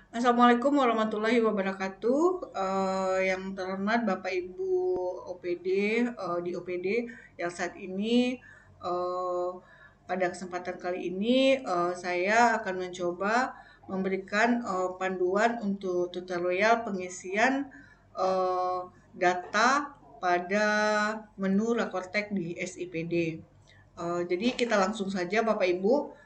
Assalamualaikum warahmatullahi wabarakatuh. Yang terhormat Bapak Ibu OPD di OPD yang saat ini eh, pada kesempatan kali ini saya akan mencoba memberikan panduan untuk tutorial pengisian eh, data pada menu Rakortek di SIPD. Jadi kita langsung saja Bapak Ibu.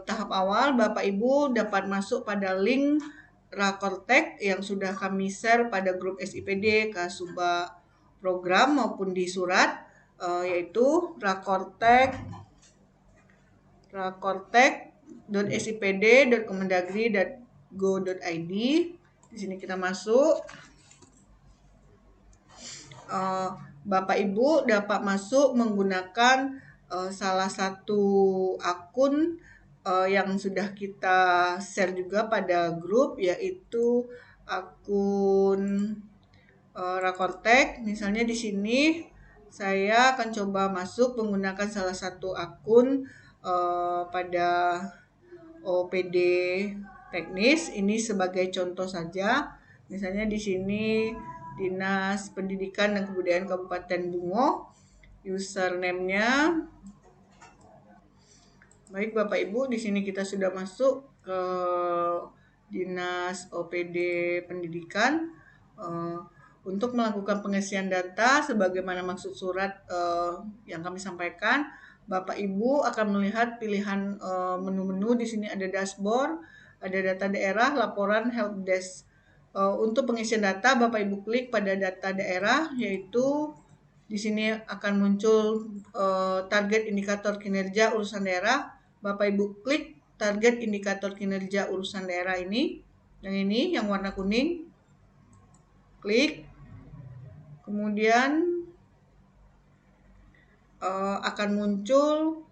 Tahap awal Bapak Ibu dapat masuk pada link Rakortek yang sudah kami share pada grup SIPD Kasubag program maupun di surat, yaitu rakortek.sipd.kemendagri.go.id. Di sini kita masuk. uh, Bapak Ibu dapat masuk menggunakan salah satu akun yang sudah kita share juga pada grup, yaitu akun Rakortek. Misalnya di sini saya akan coba masuk menggunakan salah satu akun pada OPD teknis. Ini sebagai contoh saja. Misalnya di sini Dinas Pendidikan dan Kebudayaan Kabupaten Bungo, username-nya. Baik Bapak Ibu, di sini kita sudah masuk ke Dinas OPD Pendidikan untuk melakukan pengisian data sebagaimana maksud surat yang kami sampaikan. Bapak Ibu akan melihat pilihan menu-menu. Di sini ada dashboard, ada data daerah, laporan help desk. Untuk pengisian data, Bapak Ibu klik pada data daerah, yaitu di sini akan muncul target indikator kinerja urusan daerah. Bapak Ibu klik target indikator kinerja urusan daerah ini, yang warna kuning. Klik. Kemudian akan muncul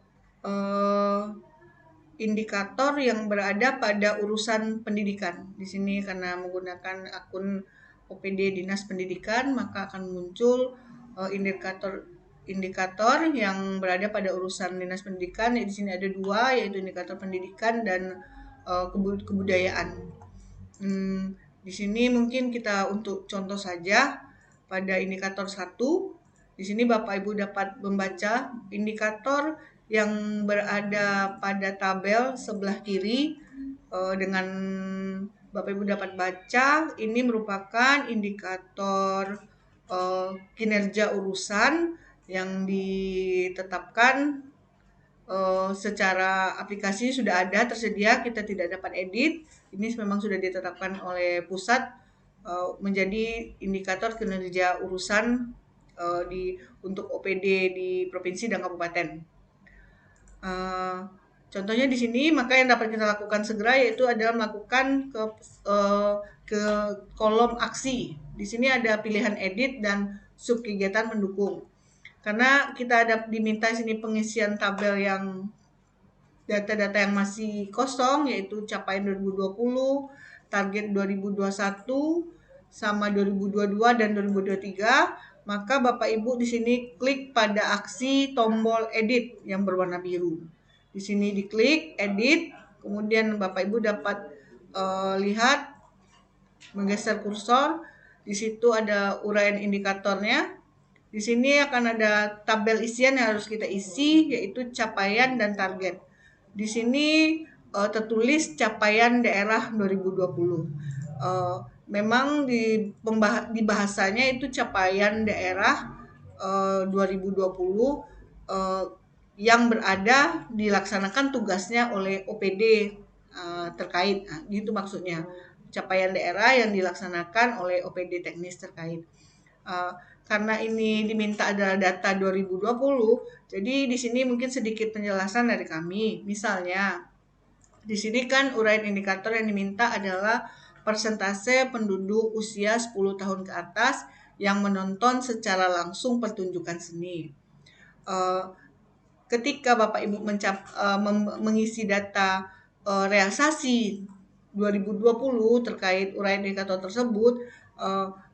indikator yang berada pada urusan pendidikan. Di sini karena menggunakan akun OPD Dinas Pendidikan, maka akan muncul indikator yang berada pada urusan Dinas Pendidikan. Di sini ada dua, yaitu indikator pendidikan dan kebudayaan. Di sini mungkin kita untuk contoh saja pada indikator 1. Di sini Bapak Ibu dapat membaca indikator yang berada pada tabel sebelah kiri. Dengan Bapak Ibu dapat baca, ini merupakan indikator kinerja urusan yang ditetapkan secara aplikasi sudah ada tersedia, kita tidak dapat edit. Ini memang sudah ditetapkan oleh pusat menjadi indikator kinerja urusan untuk OPD di provinsi dan kabupaten. Contohnya di sini, maka yang dapat kita lakukan segera yaitu adalah melakukan ke kolom aksi. Di sini ada pilihan edit dan sub kegiatan mendukung. Karena kita ada diminta sini pengisian tabel yang data-data yang masih kosong, yaitu capaian 2020, target 2021, sama 2022 dan 2023, maka Bapak Ibu di sini klik pada aksi tombol edit yang berwarna biru. Di sini diklik edit, kemudian Bapak Ibu dapat lihat menggeser kursor. Di situ ada uraian indikatornya. Di sini akan ada tabel isian yang harus kita isi, yaitu capaian dan target. Di sini tertulis capaian daerah 2020. Memang di bahasanya itu capaian daerah 2020 yang berada dilaksanakan tugasnya oleh OPD terkait. Nah, gitu maksudnya. Capaian daerah yang dilaksanakan oleh OPD teknis terkait. Karena ini diminta adalah data 2020, jadi di sini mungkin sedikit penjelasan dari kami. Misalnya, di sini kan uraian indikator yang diminta adalah persentase penduduk usia 10 tahun ke atas yang menonton secara langsung pertunjukan seni. Ketika Bapak Ibu mengisi data realisasi 2020 terkait uraian indikator tersebut,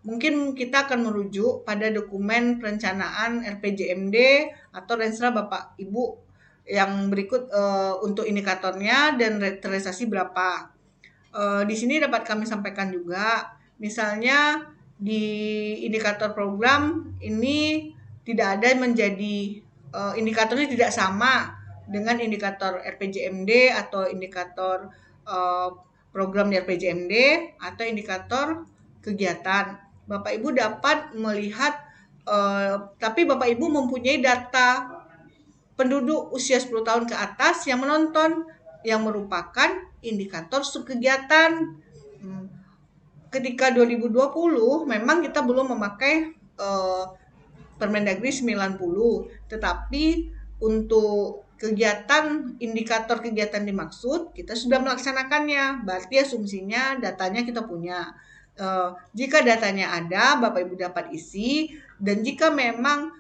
mungkin kita akan merujuk pada dokumen perencanaan RPJMD atau Renstra Bapak Ibu yang berikut untuk indikatornya dan realisasi berapa. Di sini dapat kami sampaikan juga, misalnya di indikator program ini tidak ada menjadi indikatornya tidak sama dengan indikator RPJMD atau indikator eh, program di RPJMD atau indikator kegiatan. Bapak Ibu dapat melihat, tapi Bapak Ibu mempunyai data penduduk usia 10 tahun ke atas yang menonton, yang merupakan indikator subkegiatan. Hmm, Ketika 2020 memang kita belum memakai Permendagri 90, tetapi untuk kegiatan, indikator kegiatan dimaksud kita sudah melaksanakannya. Berarti asumsinya datanya kita punya. Jika datanya ada, Bapak Ibu dapat isi, dan jika memang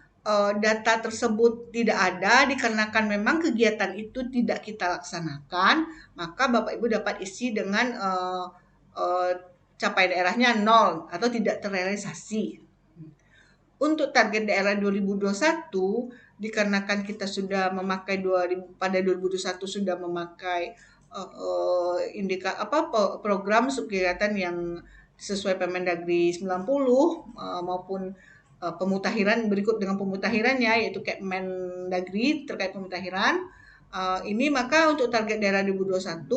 data tersebut tidak ada dikarenakan memang kegiatan itu tidak kita laksanakan, maka Bapak Ibu dapat isi dengan capai daerahnya 0 atau tidak terrealisasi. Untuk target daerah 2021, dikarenakan kita sudah memakai pada 2021 sudah memakai program subkegiatan yang sesuai Permendagri 90 maupun pemutahiran berikut dengan pemutahirannya, yaitu Kemendagri terkait pemutahiran. Ini maka untuk target daerah 2021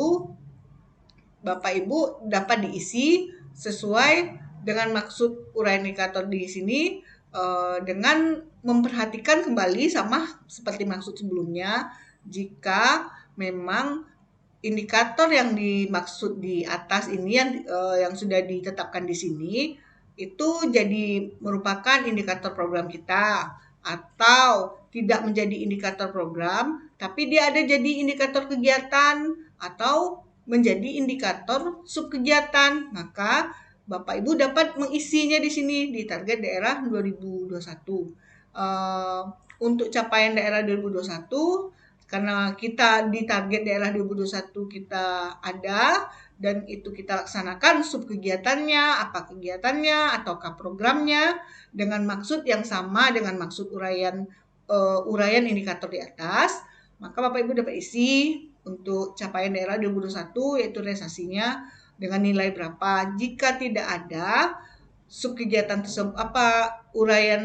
Bapak Ibu dapat diisi sesuai dengan maksud uraian indikator di sini, dengan memperhatikan kembali sama seperti maksud sebelumnya, jika memang indikator yang dimaksud di atas ini yang sudah ditetapkan di sini itu jadi merupakan indikator program kita, atau tidak menjadi indikator program tapi dia ada jadi indikator kegiatan atau menjadi indikator subkegiatan, maka Bapak Ibu dapat mengisinya di sini di target daerah 2021. Untuk capaian daerah 2021, karena kita di target daerah 2021 kita ada dan itu kita laksanakan subkegiatannya, apa kegiatannya ataukah programnya dengan maksud yang sama dengan maksud uraian indikator di atas, maka Bapak Ibu dapat isi untuk capaian daerah 2021 yaitu realisasinya dengan nilai berapa. Jika tidak ada subkegiatan tersebut, uraian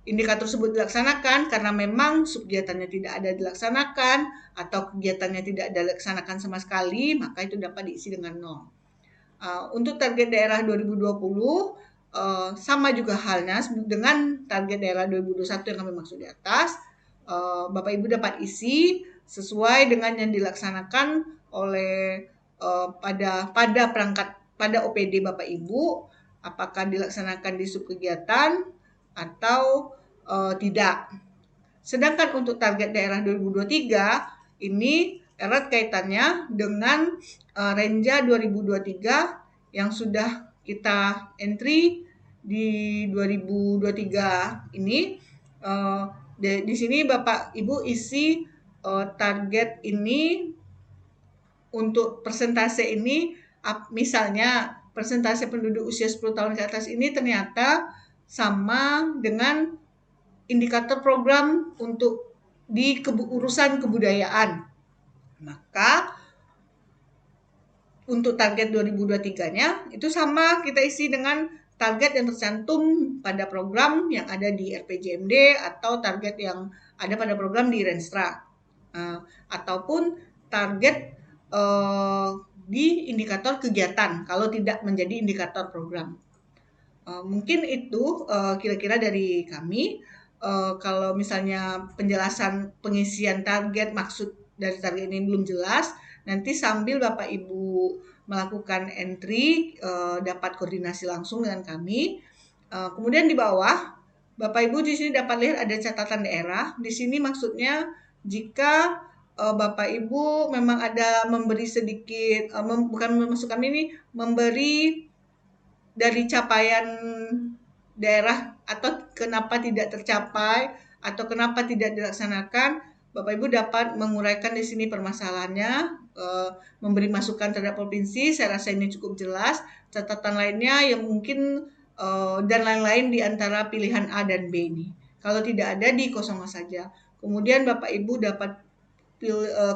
indikator tersebut dilaksanakan karena memang subkegiatannya tidak ada dilaksanakan atau kegiatannya tidak ada dilaksanakan sama sekali, maka itu dapat diisi dengan 0. Untuk target daerah 2020 sama juga halnya dengan target daerah 2021 yang kami maksud di atas. Bapak Ibu dapat isi sesuai dengan yang dilaksanakan oleh pada OPD Bapak Ibu, apakah dilaksanakan di subkegiatan atau tidak. Sedangkan untuk target daerah 2023 ini erat kaitannya dengan Renja 2023 yang sudah kita entry di 2023 ini. Di sini Bapak Ibu isi target ini untuk persentase ini, misalnya persentase penduduk usia 10 tahun ke atas ini ternyata sama dengan indikator program untuk di urusan kebudayaan. Maka untuk target 2023-nya itu sama kita isi dengan target yang tercantum pada program yang ada di RPJMD atau target yang ada pada program di Renstra, ataupun target di indikator kegiatan kalau tidak menjadi indikator program. Mungkin itu kira-kira dari kami. Kalau misalnya penjelasan pengisian target, maksud dari target ini belum jelas, nanti sambil Bapak Ibu melakukan entry dapat koordinasi langsung dengan kami. Kemudian di bawah Bapak Ibu di sini dapat lihat ada catatan daerah. Di sini maksudnya jika Bapak Ibu memang ada memberi sedikit, bukan masuk kami ini, memberi dari capaian daerah atau kenapa tidak tercapai atau kenapa tidak dilaksanakan, Bapak Ibu dapat menguraikan di sini permasalahannya, memberi masukan terhadap provinsi. Saya rasa ini cukup jelas. Catatan lainnya yang mungkin dan lain-lain di antara pilihan A dan B ini. Kalau tidak ada dikosongkan saja. Kemudian Bapak Ibu dapat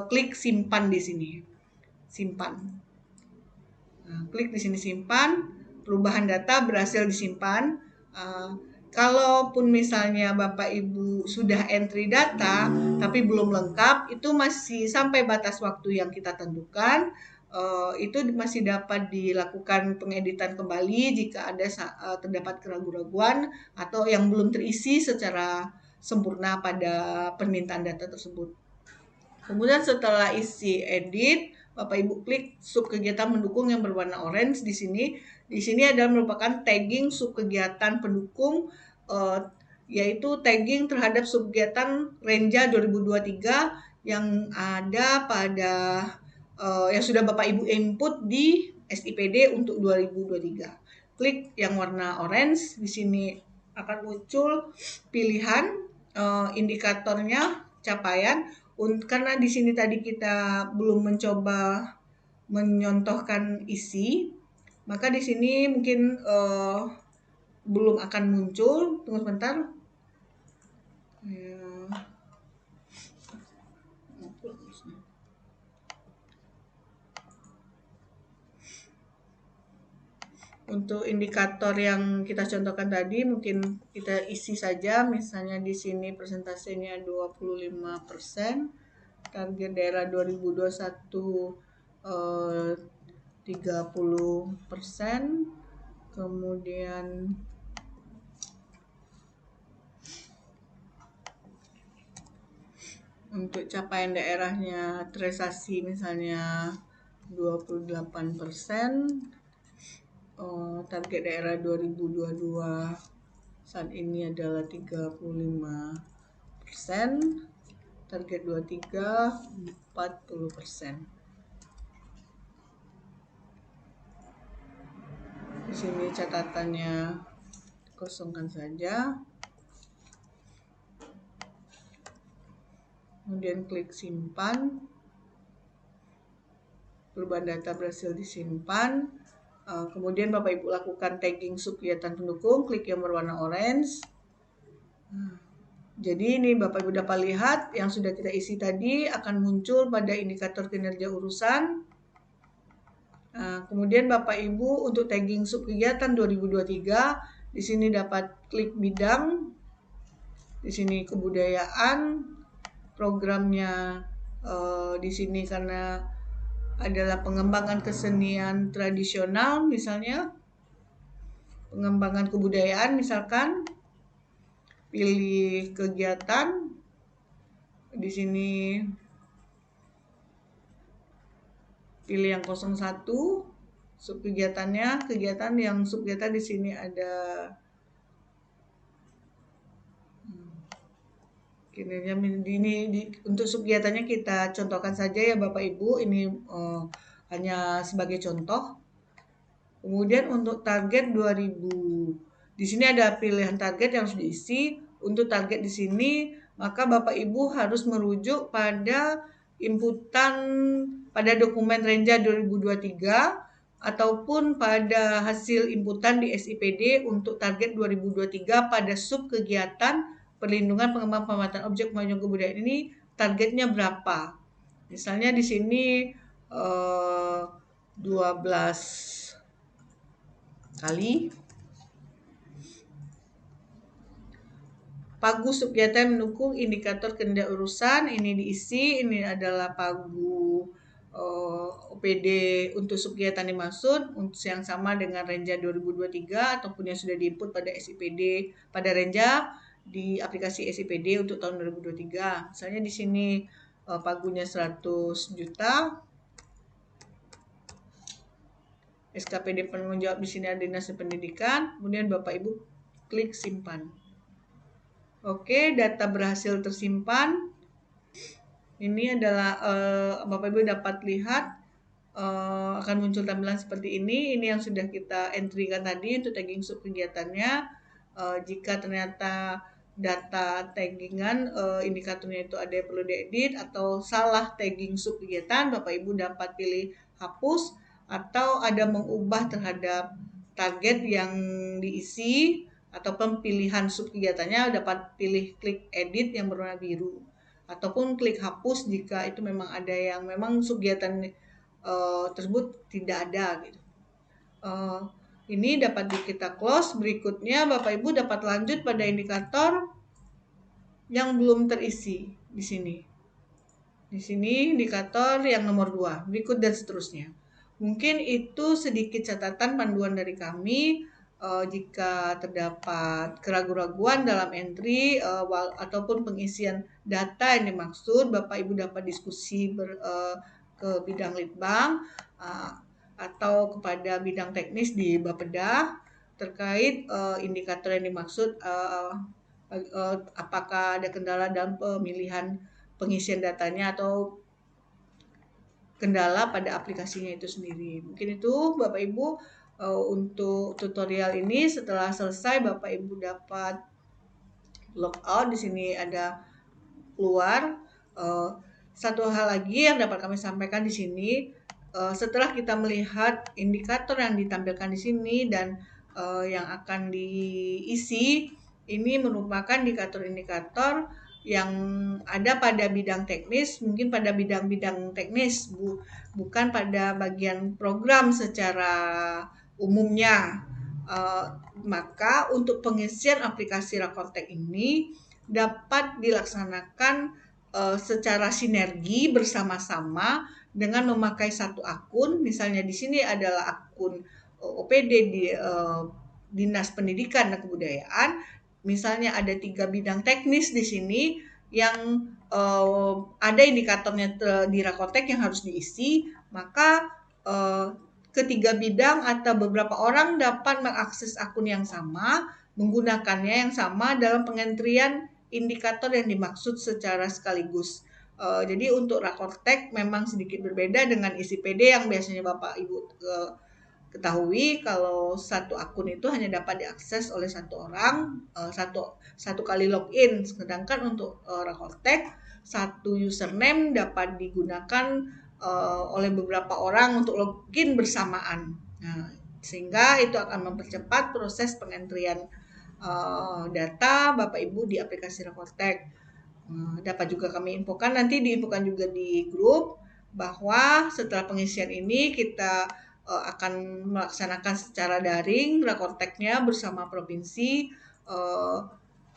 klik simpan di sini. Simpan. Nah, klik di sini simpan, perubahan data berhasil disimpan. Kalaupun misalnya Bapak Ibu sudah entry data tapi belum lengkap, itu masih sampai batas waktu yang kita tentukan. Itu masih dapat dilakukan pengeditan kembali jika ada terdapat keraguan-raguan atau yang belum terisi secara sempurna pada permintaan data tersebut. Kemudian setelah isi edit, Bapak Ibu klik sub kegiatan pendukung yang berwarna orange di sini. Di sini adalah merupakan tagging sub kegiatan pendukung, yaitu tagging terhadap sub kegiatan Renja 2023 yang ada pada yang sudah Bapak Ibu input di SIPD untuk 2023. Klik yang warna orange, di sini akan muncul pilihan indikatornya capaian. Karena di sini tadi kita belum mencoba menyontohkan isi, maka di sini mungkin belum akan muncul. Tunggu sebentar. Untuk indikator yang kita contohkan tadi mungkin kita isi saja, misalnya di sini persentasenya 25%, target daerah 2021 30%, kemudian untuk capaian daerahnya terrealisasi misalnya 28%. Target daerah 2022 saat ini adalah 35%, target 23 40%. Di sini catatannya kosongkan saja. Kemudian klik simpan. Perubahan data berhasil disimpan. Kemudian Bapak Ibu lakukan tagging sub kegiatan pendukung, klik yang berwarna orange. Jadi ini Bapak Ibu dapat lihat yang sudah kita isi tadi akan muncul pada indikator kinerja urusan. Kemudian Bapak Ibu untuk tagging sub kegiatan 2023, di sini dapat klik bidang, di sini kebudayaan, programnya di sini karena adalah pengembangan kesenian tradisional, misalnya pengembangan kebudayaan, misalkan pilih kegiatan di sini, pilih yang 01 sub kegiatannya, kegiatan yang sub kegiatan di sini ada kinerja ini untuk sub kegiatannya kita contohkan saja ya Bapak Ibu, ini hanya sebagai contoh. Kemudian untuk target 2000, di sini ada pilihan target yang harus diisi. Untuk target di sini maka Bapak Ibu harus merujuk pada inputan pada dokumen Renja 2023 ataupun pada hasil inputan di SIPD untuk target 2023 pada sub kegiatan perlindungan pengembangan pemanfaatan objek pemajuan kebudayaan ini targetnya berapa. Misalnya di sini 12 kali. Pagu sub kegiatan mendukung indikator kinerja urusan, ini diisi, ini adalah pagu OPD untuk sub kegiatan dimaksud, untuk yang sama dengan Renja 2023 ataupun yang sudah diinput pada SIPD pada Renja di aplikasi SIPD untuk tahun 2023. Misalnya di sini pagunya 100 juta. SKPD penanggung jawab di sini ada Dinas Pendidikan, kemudian Bapak Ibu klik simpan. Oke, data berhasil tersimpan. Ini adalah Bapak Ibu dapat lihat akan muncul tampilan seperti ini. Ini yang sudah kita entry-kan tadi untuk tagging sub kegiatannya. Jika ternyata data taggingan indikatornya itu ada yang perlu diedit atau salah tagging sub kegiatan, Bapak Ibu dapat pilih hapus atau ada mengubah terhadap target yang diisi atau pemilihan sub kegiatannya, dapat pilih klik edit yang berwarna biru ataupun klik hapus jika itu memang ada yang memang sub kegiatan tersebut tidak ada gitu. Eh, ini dapat kita close. Berikutnya Bapak Ibu dapat lanjut pada indikator yang belum terisi di sini. Di sini indikator yang nomor 2, berikut dan seterusnya. Mungkin itu sedikit catatan panduan dari kami. Jika terdapat keraguan-raguan dalam entry ataupun pengisian data yang dimaksud, Bapak Ibu dapat diskusi ke bidang litbang atau kepada bidang teknis di Bapeda terkait indikator yang dimaksud, apakah ada kendala dalam pemilihan pengisian datanya atau kendala pada aplikasinya itu sendiri. Mungkin itu Bapak Ibu untuk tutorial ini. Setelah selesai Bapak Ibu dapat logout. Di sini ada keluar. Satu hal lagi yang dapat kami sampaikan di sini, setelah kita melihat indikator yang ditampilkan di sini dan yang akan diisi, ini merupakan indikator-indikator yang ada pada bidang teknis, mungkin pada bidang-bidang teknis, bukan pada bagian program secara umumnya. Maka untuk pengisian aplikasi Rakortek ini dapat dilaksanakan secara sinergi bersama-sama dengan memakai satu akun. Misalnya di sini adalah akun OPD di Dinas Pendidikan dan Kebudayaan. Misalnya ada 3 bidang teknis di sini yang ada indikatornya di Rakortek yang harus diisi, maka ketiga bidang atau beberapa orang dapat mengakses akun yang sama, menggunakannya yang sama dalam pengentrian indikator yang dimaksud secara sekaligus. Jadi untuk Rakortek memang sedikit berbeda dengan isi PD yang biasanya Bapak Ibu ketahui kalau satu akun itu hanya dapat diakses oleh satu orang, satu kali login. Sedangkan untuk Rakortek, satu username dapat digunakan oleh beberapa orang untuk login bersamaan. Nah, sehingga itu akan mempercepat proses pengentrian data Bapak Ibu di aplikasi Rakortek. Dapat juga kami infokan, nanti diinfokan juga di grup, bahwa setelah pengisian ini kita akan melaksanakan secara daring Rakorteknya bersama provinsi.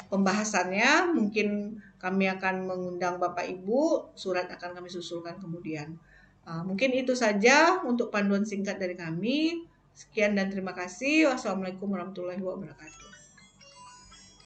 Pembahasannya mungkin kami akan mengundang Bapak Ibu, surat akan kami susulkan kemudian. Mungkin itu saja untuk panduan singkat dari kami. Sekian dan terima kasih. Wassalamualaikum warahmatullahi wabarakatuh.